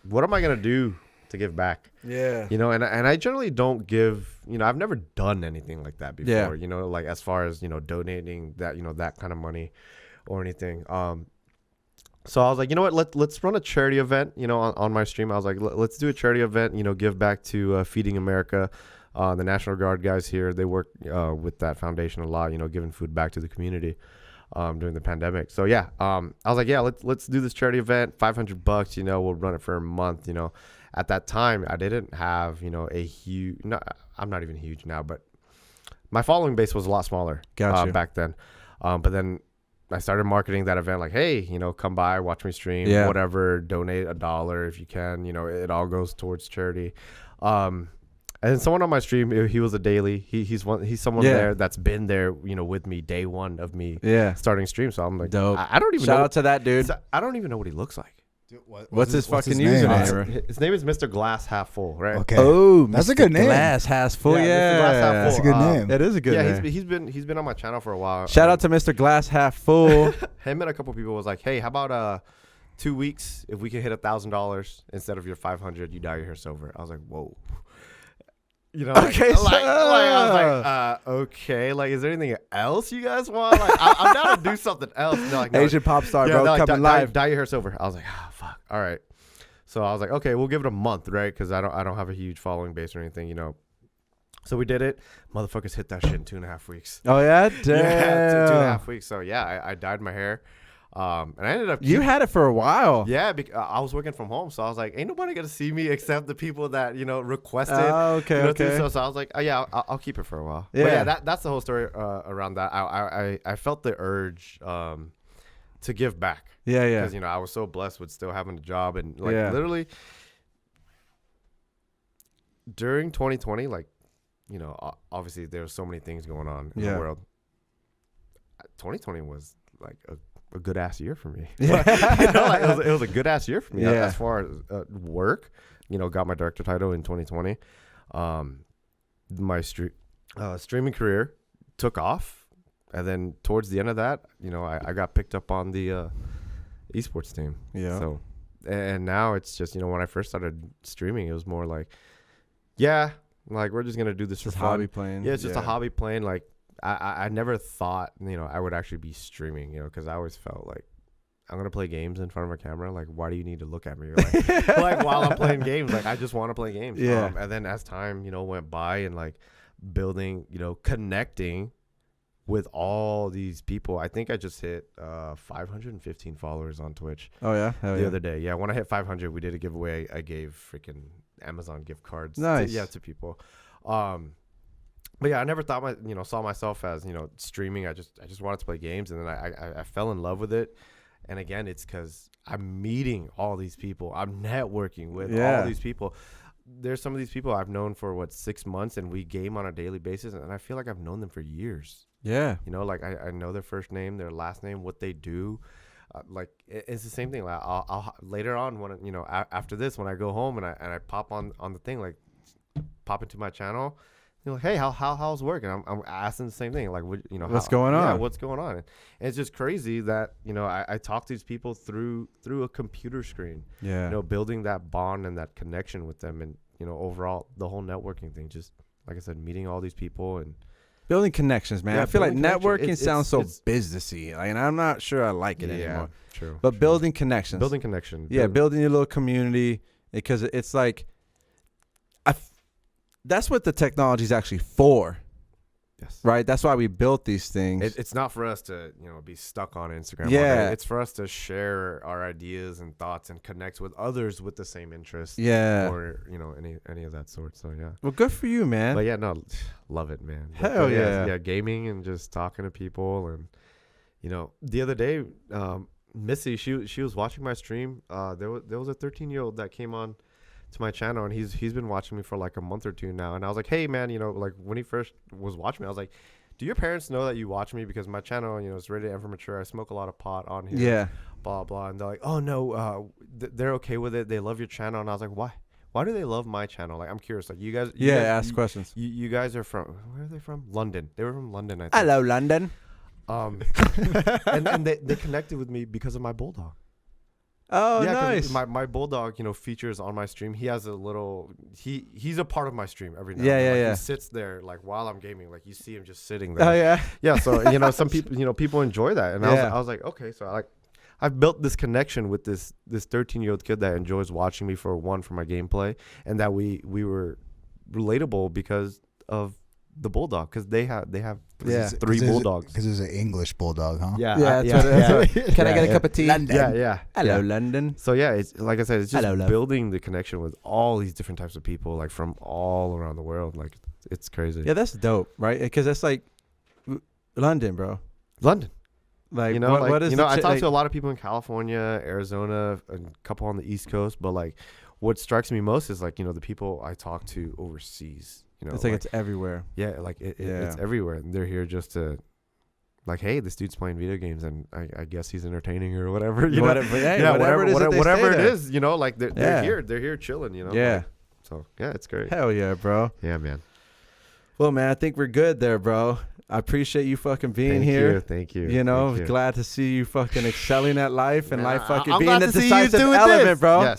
what am I going to do to give back? Yeah. You know, and I generally don't give, you know, I've never done anything like that before, you know, like as far as, you know, donating that, you know, that kind of money or anything. So I was like, you know what, let's run a charity event, you know, on my stream. I was like, let's do a charity event, you know, give back to Feeding America. The National Guard guys here, they work with that foundation a lot, you know, giving food back to the community during the pandemic. So yeah, I was like, yeah, let's do this charity event, $500, you know, we'll run it for a month, you know. At that time, I didn't have, you know, a huge, no, I'm not even huge now, but my following base was a lot smaller back then. But then I started marketing that event like, hey, you know, come by, watch me stream, whatever, donate $1 if you can, you know, it all goes towards charity. And then someone on my stream, he was a daily, he's someone there that's been there, you know, with me day one of me starting stream. So I'm like, dope. I don't even Shout out to that dude. I don't even know what he looks like. Dude, what's his fucking username? His name is Mr. Glass Half Full, right? Okay. Oh, that's a good name. Glass Half Full, That's a good name. That is a good name. He's been on my channel for a while. Shout out to Mr. Glass Half Full. Him and a couple people was like, hey, how about 2 weeks if we can hit $1,000 instead of your 500, you dye your hair silver. I was like, whoa. You know, okay, I was like, okay, like, is there anything else you guys want? Like, I'm down to do something else. Like, no, Asian pop star, bro, coming live. Dye your hair silver. I was like, fuck. All right. So I was like, okay, we'll give it a month, right? Because I don't have a huge following base or anything, you know. So we did it. Motherfuckers hit that shit in 2.5 weeks. Oh yeah, damn. Yeah, 2.5 weeks. So yeah, I dyed my hair. And I ended up. You had it for a while. Yeah, I was working from home, so I was like, "Ain't nobody gonna see me except the people that, you know, requested." Okay, okay. So I was like, "Oh yeah, I'll keep it for a while." Yeah, but yeah. That's the whole story around that. I felt the urge to give back. Yeah. Because, you know, I was so blessed with still having a job, and like literally during 2020, like, you know, obviously there were so many things going on in the world. 2020 was like a good ass year for me. Yeah. You know, like it was a good ass year for me as far as work. You know, got my director title in 2020. My streaming career took off, and then towards the end of that, you know, I got picked up on the esports team. Yeah. So And now it's just, when I first started streaming, it was more like, yeah, like we're just gonna do this for fun. Hobby playing. Yeah, it's just a hobby playing. Like I never thought, I would actually be streaming, because I always felt like I'm gonna play games in front of a camera. Like, why do you need to look at me? Like while I'm playing games, like I just want to play games. Yeah. And then as time, went by and like building, connecting with all these people. I think I just hit 515 followers on Twitch. Oh yeah, the other day. Yeah, when I hit 500, we did a giveaway. I gave freaking Amazon gift cards. Nice. To people. But yeah, I never thought saw myself as streaming. I just wanted to play games, and then I fell in love with it. And again, it's because I'm meeting all these people. I'm networking with all these people. There's some of these people I've known for 6 months, and we game on a daily basis, and I feel like I've known them for years. Yeah. Like I know their first name, their last name, what they do. Like it's the same thing. Like I'll later on when after this, when I go home and I pop on the thing, like pop into my channel. Hey, how's work? And I'm asking the same thing, like, what's going on? Yeah, what's going on? And it's just crazy that I talk to these people through a computer screen. Yeah. Building that bond and that connection with them, and overall the whole networking thing. Just like I said, meeting all these people and building connections, man. Yeah, I feel like building networking connection. sounds so It's businessy, and I'm not sure I like it yeah, anymore. true. But true. building connections. Building connection. Yeah, building your little community, because it's like, that's what the technology is actually for, Yes. right? That's why we built these things. It's not for us to be stuck on Instagram. all Yeah. day. It's for us to share our ideas and thoughts and connect with others with the same interests. Yeah. Or any of that sort. So yeah. Well, good for you, man. But yeah, no, love it, man. Hell yeah. Yeah, gaming and just talking to people, and the other day, Missy, she was watching my stream. There was a 13-year-old that came on to my channel, and he's been watching me for like a month or two now. And I was like, hey man, like when he first was watching me, I was like, do your parents know that you watch me? Because my channel, is rated M for mature. I smoke a lot of pot on here. Yeah. Blah blah. And they're like, oh no, they're okay with it. They love your channel. And I was like, why? Why do they love my channel? Like, I'm curious. Like, you guys. Ask questions. You guys are from, where are they from? London. They were from London, I think. Hello, London. And they connected with me because of my bulldog. Oh, Yeah, 'cause nice. my bulldog, features on my stream. He has a little. He's a part of my stream every now. Yeah, and then. yeah, Like, yeah. He sits there like while I'm gaming. Like you see him just sitting there. Oh, yeah. Yeah. So some people people enjoy that, and Yeah. I was like, okay, so I've built this connection with this 13-year-old kid that enjoys watching me for my gameplay, and that we were relatable because of the bulldog, because they have Yeah. three bulldogs. Because it's an English bulldog, huh? Yeah, That's what Can I get a cup of tea? yeah. Hello, London. So yeah, it's like I said, it's just Hello, love. building the connection with all these different types of people, like from all around the world. Like it's crazy. Yeah, that's dope, right? Because that's like London, bro. London. Like, What is I talked like, to a lot of people in California, Arizona, a couple on the East Coast, but like what strikes me most is like the people I talk to overseas. It's like it's everywhere. Yeah, like it's Yeah. everywhere, and they're here just to. Like, hey, this dude's playing video games, and I guess he's entertaining or whatever. Whatever it is that they whatever stay it there. is, like they're here chilling, Yeah. like, so yeah, it's great. Hell yeah, bro. Yeah, man. Well, man, I think we're good there, bro. I appreciate you fucking being here. Thank you. Thank you. Glad to see you fucking excelling at life and Man, life fucking I'm being glad the to see you decisive doing element, this. bro.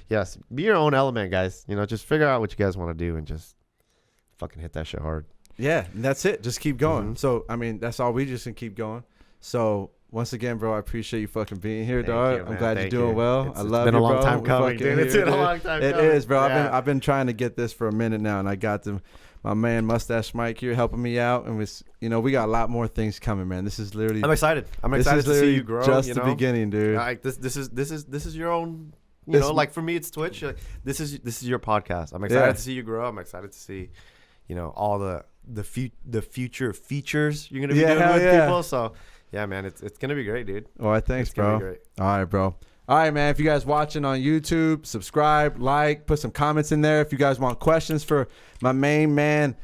Yes. Be your own element, guys. Just figure out what you guys want to do and just fucking hit that shit hard. Yeah, and that's it. Just keep going. Mhm. So, I mean, that's all. We just can keep going. So, once again, bro, I appreciate you fucking being here, Thank dog. you, I'm man. glad Thank you're doing you. well. It's I love been you, a long bro. time We're coming, fucking dude. It's here, been a dude. long time It coming. is, bro. Yeah. I've been trying to get this for a minute now, and I got my man Mustache Mike here helping me out, and we got a lot more things coming, man. This is literally I'm excited. I'm this excited is to see literally you grow. just the beginning, dude. Like this is your own. This- Like for me, it's Twitch. Like, this is your podcast. I'm excited Yeah. to see you grow. I'm excited to see, all the future features you're gonna be doing hell with yeah. people. So yeah, man, it's gonna be great, dude. All right, thanks, It's gonna bro. be great. All right, bro. All right, man. If you guys watching on YouTube, subscribe, like, put some comments in there. If you guys want questions for my main man,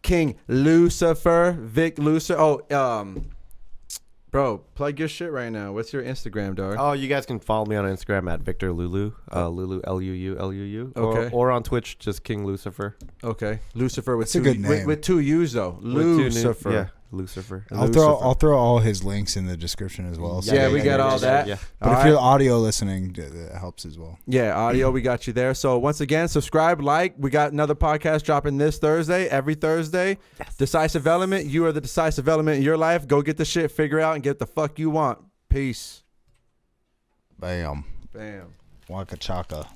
King Luucifer, Vic Luucifer. Bro, plug your shit right now. What's your Instagram, dog? Oh, you guys can follow me on Instagram at Victor Lulu, Lulu Luulu, Okay. or on Twitch just King Luucifer. Okay, Lucifer with That's a two good name. with two U's though. With two new- Lucifer. yeah, Luucifer. I'll throw all his links in the description as well. Yeah, we got all that. Yeah. But All if you're right. audio listening, it helps as well. Yeah, audio, we got you there. So once again, subscribe, like. We got another podcast dropping this Thursday, every Thursday. Decisive Element. You are the decisive element in your life. Go get the shit, figure out, and get the fuck you want. Peace. Bam. Bam. Waka chaka.